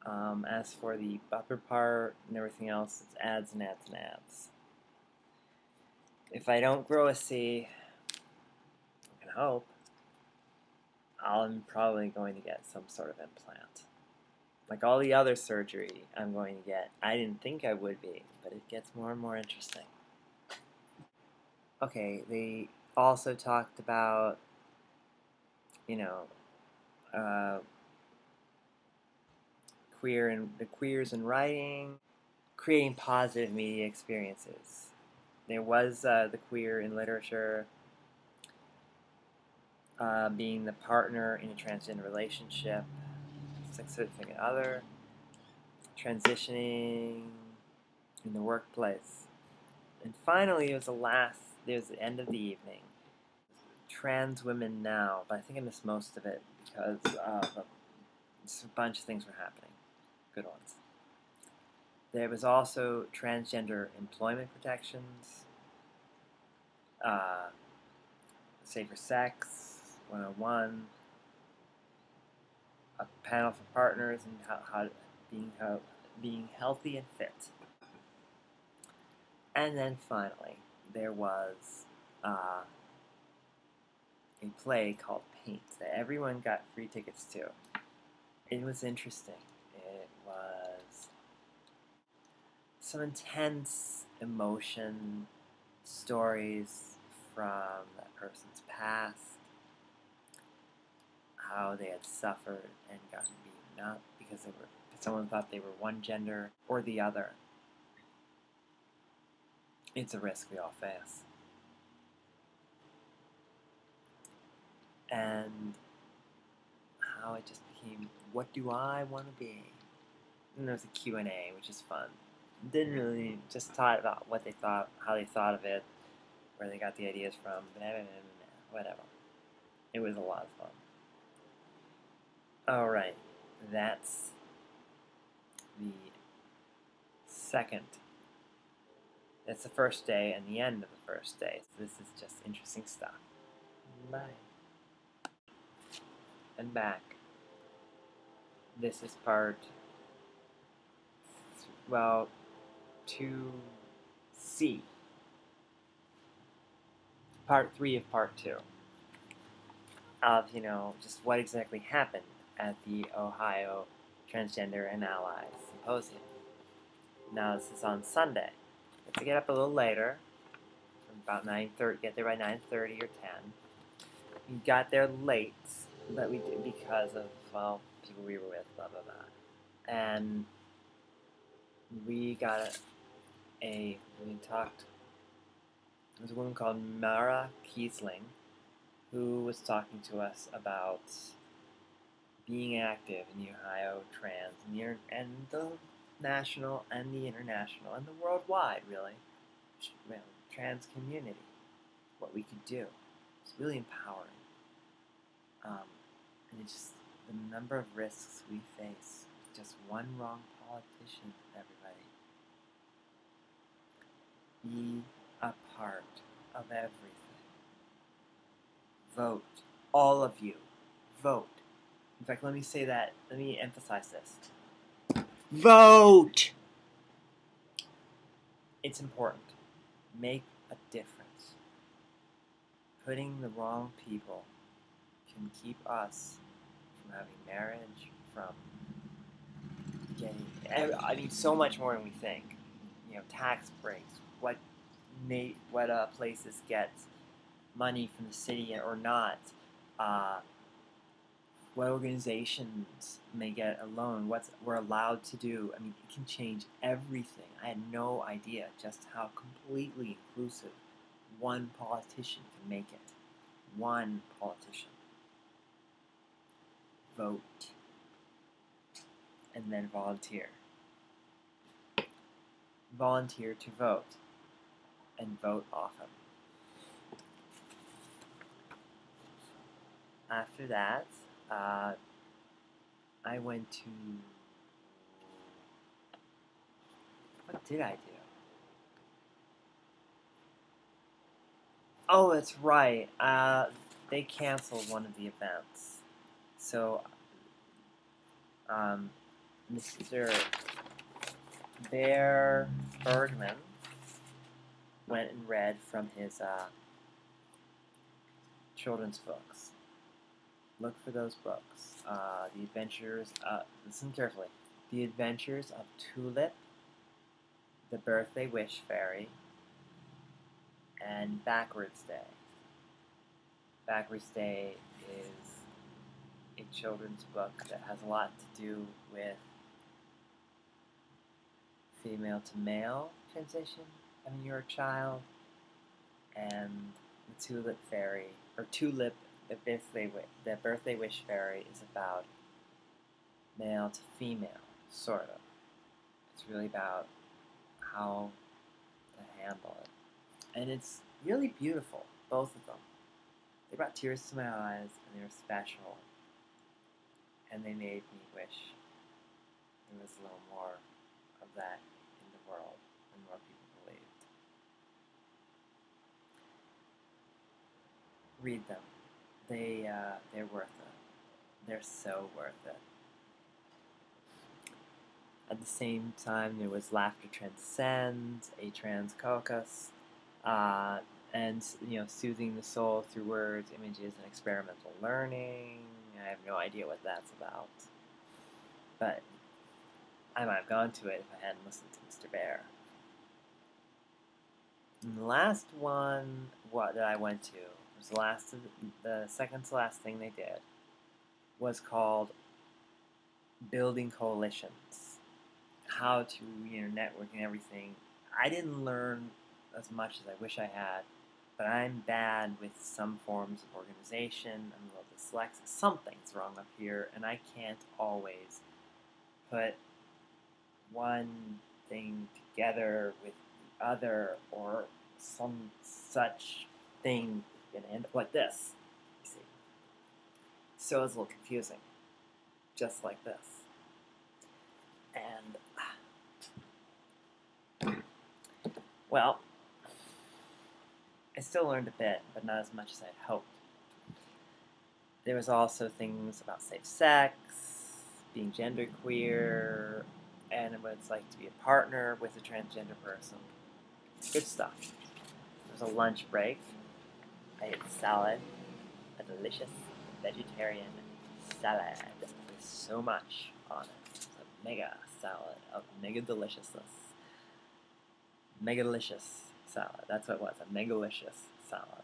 As for the upper part and everything else, it's ads and ads and ads. If I don't grow a C, I can hope, I'm probably going to get some sort of implant. Like all the other surgery I'm going to get, I didn't think I would be, but it gets more and more interesting. Okay, they also talked about, you know, uh, the queers in writing, creating positive media experiences. There was the queer in literature, being the partner in a transgender relationship, significant other, transitioning in the workplace. And finally, it was the end of the evening. Trans women now, but I think I missed most of it because just a bunch of things were happening. Good ones. There was also transgender employment protections, uh, safer sex 101, a panel for partners and how being healthy and fit. And then finally, there was a play called Paint that everyone got free tickets to. It was interesting. It was some intense emotion, stories from that person's past, how they had suffered and gotten beaten up because someone thought they were one gender or the other. It's a risk we all face. And how it just became, what do I want to be? And there was a Q&A, which is fun. Didn't really, just talk about what they thought, how they thought of it, where they got the ideas from, whatever. It was a lot of fun. Alright, that's the that's the first day and the end of the first day. So this is just interesting stuff. Bye. And back. This is part, well, 2C. Part 3 of part 2. Of, just what exactly happened at the Ohio Transgender and Allies Symposium. Now this is on Sunday. I have to get up a little later, from about 9:30, get there by 9:30 or 10. We got there late, but we did because of, well, people we were with, blah, blah, blah. And we got we talked, there was a woman called Mara Kiesling, who was talking to us about being active in the Ohio Trans and the national and the international and the worldwide, really, trans community, what we could do. It's really empowering. And it's just the number of risks we face. Just one wrong politician, everybody. Be a part of everything. Vote. All of you. Vote. In fact, let me emphasize this. Vote! It's important. Make a difference. Putting the wrong people can keep us from having marriage, from getting, so much more than we think. Tax breaks, what places get money from the city or not, what organizations may get a loan, what we're allowed to do. It can change everything. I had no idea just how completely inclusive one politician can make it. One politician. Vote. And then volunteer. Volunteer to vote. And vote often. After that, I went to... What did I do? Oh, that's right. They canceled one of the events. So, Mr. Bear Bergman went and read from his children's books. Look for those books. The Adventures, listen carefully. The Adventures of Tulip, The Birthday Wish Fairy, and Backwards Day. Backwards Day is a children's book that has a lot to do with female to male transition when you're a child, and the Tulip Fairy, or Tulip, the birthday wish fairy, is about male to female, sort of. It's really about how to handle it. And it's really beautiful, both of them. They brought tears to my eyes, and they were special. And they made me wish there was a little more of that in the world, and more people believed. Read them. They're worth it. They're so worth it. At the same time, there was Laughter Transcends, A Trans Caucus, and soothing the soul through words, images, and experimental learning. I have no idea what that's about, but I might have gone to it if I hadn't listened to Mr. Bear. And the last one that I went to was the second to last thing they did was called Building Coalitions. How to network and everything. I didn't learn as much as I wish I had, but I'm bad with some forms of organization. I'm a little dyslexic. Something's wrong up here, and I can't always put one thing together with the other, or some such thing going to end up like this. You see, so it's a little confusing, just like this. And well, I still learned a bit, but not as much as I'd hoped. There was also things about safe sex, being genderqueer, and what it's like to be a partner with a transgender person. Good stuff. There was a lunch break. I ate salad, a delicious vegetarian salad with so much on it. It's a mega salad of mega deliciousness. Mega delicious salad. That's what it was, a megalicious salad.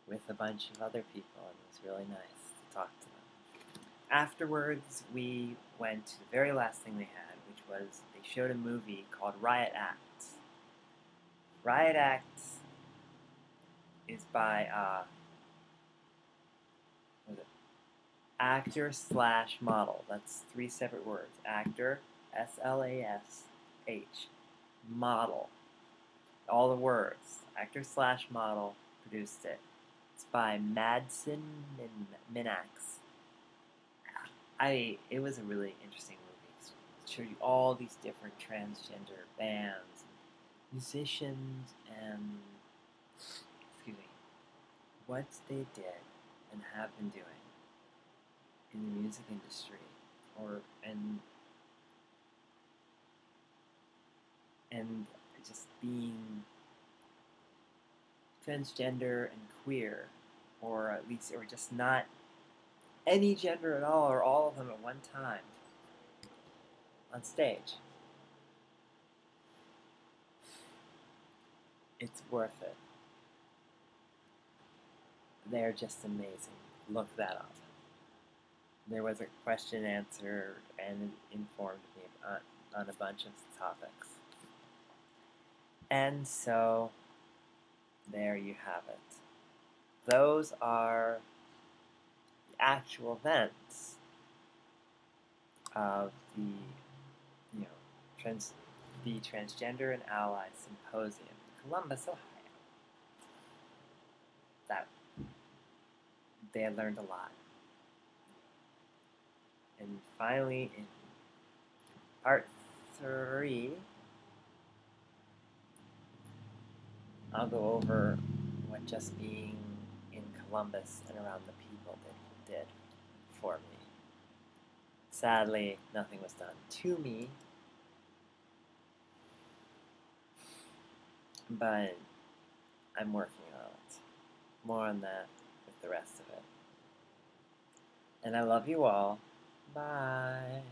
With a bunch of other people, and it was really nice to talk to them. Afterwards, we went to the very last thing they had, which was they showed a movie called Riot Act. Riot Act is by actor / model. That's 3 separate words. Actor, S-L-A-S-H, model. All the words. Actor / model produced it. It's by Madsen Minax. It was a really interesting movie. It showed you all these different transgender bands, musicians, and what they did and have been doing in the music industry, and just being transgender and queer, or just not any gender at all, or all of them at one time on stage. It's worth it. They're just amazing. Look that up. There was a question answer, and it informed me on a bunch of topics. And so, there you have it. Those are the actual events of the Transgender and Allies Symposium in Columbus, Ohio. They had learned a lot. And finally, in part 3, I'll go over what just being in Columbus and around the people did for me. Sadly, nothing was done to me, but I'm working on it. More on that with the rest of it. And I love you all. Bye.